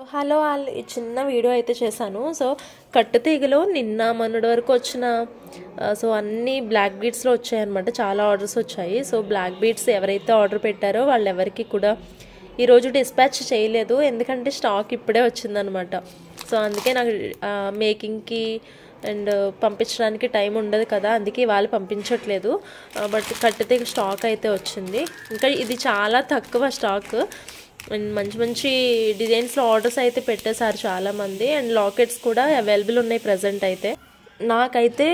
Hello all ఈ చిన్న video అయితే చేశాను. సో కట్టుతీగలో నిన్న మొన్నటి వరకు వచ్చిన సో అన్ని బ్లాక్ బీడ్స్లో వచ్చాయన్నమాట. చాలా ఆర్డర్స్ వచ్చాయి. సో బ్లాక్ బీడ్స్ ఎవరైతే ఆర్డర్ పెట్టారో వాళ్ళెవరికి కూడా ఈరోజు డిస్పాచ్ చేయలేదు, ఎందుకంటే స్టాక్ ఇప్పుడే వచ్చిందనమాట. సో అందుకే నాకు మేకింగ్కి అండ్ పంపించడానికి టైం ఉండదు కదా, అందుకే వాళ్ళు పంపించట్లేదు. బట్ కట్టుతీగ స్టాక్ అయితే వచ్చింది. ఇంకా ఇది చాలా తక్కువ స్టాక్ అండ్ మంచి మంచి డిజైన్స్లో ఆర్డర్స్ అయితే పెట్టేశారు చాలామంది. అండ్ లాకెట్స్ కూడా అవైలబుల్ ఉన్నాయి ప్రజెంట్ అయితే. నాకైతే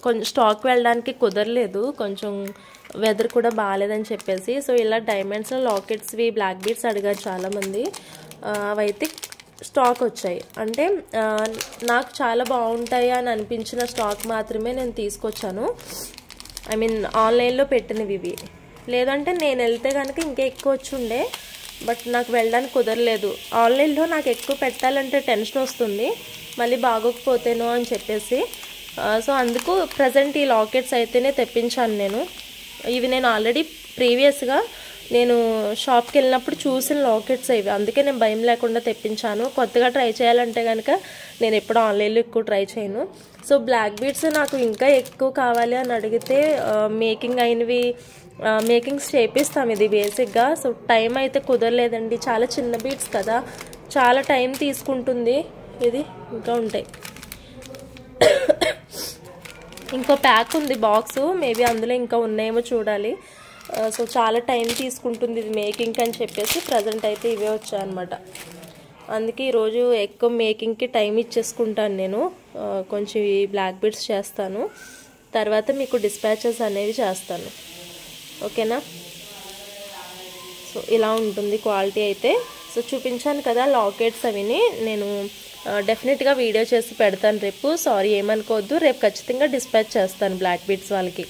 కొంచెం స్టాక్ వెళ్ళడానికి కుదరలేదు, కొంచెం వెదర్ కూడా బాగాలేదని చెప్పేసి. సో ఇలా డైమండ్స్లో లాకెట్స్వి బ్లాక్ బీడ్స్ అడిగారు చాలామంది, అవైతే స్టాక్ వచ్చాయి. అంటే నాకు చాలా బాగుంటాయి అని అనిపించిన స్టాక్ మాత్రమే నేను తీసుకొచ్చాను. ఐ మీన్ ఆన్లైన్లో పెట్టినవి ఇవి. లేదంటే నేను వెళ్తే కనుక ఇంకా ఎక్కువ వచ్చి ఉండే, బట్ నాకు వెళ్ళడానికి కుదరలేదు. ఆన్లైన్లో నాకు ఎక్కువ పెట్టాలంటే టెన్షన్ వస్తుంది, మళ్ళీ బాగోకపోతేనో అని చెప్పేసి. సో అందుకు ప్రజెంట్ ఈ లాకెట్స్ అయితేనే తెప్పించాను నేను. ఇవి నేను ఆల్రెడీ ప్రీవియస్గా నేను షాప్కి వెళ్ళినప్పుడు చూసిన లాకెట్స్ ఇవి, అందుకే నేను భయం లేకుండా తెప్పించాను. కొత్తగా ట్రై చేయాలంటే కనుక నేను ఎప్పుడు ఆన్లైన్లో ఎక్కువ ట్రై చేయను. సో బ్లాక్ బీడ్స్ నాకు ఇంకా ఎక్కువ కావాలి అని అడిగితే మేకింగ్ అయినవి మేకింగ్స్ చేపిస్తాం ఇది బేసిక్గా. సో టైం అయితే కుదరలేదండి, చాలా చిన్న బీడ్స్ కదా, చాలా టైం తీసుకుంటుంది. ఇది ఇంకా ఉంటాయి. ఇంకో ప్యాక్ ఉంది బాక్సు, మేబీ అందులో ఇంకా ఉన్నాయేమో చూడాలి. సో చాలా టైం తీసుకుంటుంది ఇది మేకింగ్ అని చెప్పేసి ప్రజెంట్ అయితే ఇవే వచ్చాయన్నమాట. అందుకే ఈరోజు ఎక్కువ మేకింగ్కి టైం ఇచ్చేసుకుంటాను నేను. కొంచెం ఈ బ్లాక్ బీడ్స్ చేస్తాను, తర్వాత మీకు డిస్పాచెస్ అనేవి చేస్తాను, ఓకేనా. సో ఇలా ఉంటుంది క్వాలిటీ అయితే. సో చూపించాను కదా లాకెట్స్, అవిని నేను డెఫినెట్గా వీడియో చేసి పెడతాను రేపు. సారీ ఏమనుకోవద్దు, రేపు ఖచ్చితంగా డిస్పాచ్ చేస్తాను బ్లాక్ బీడ్స్ వాళ్ళకి.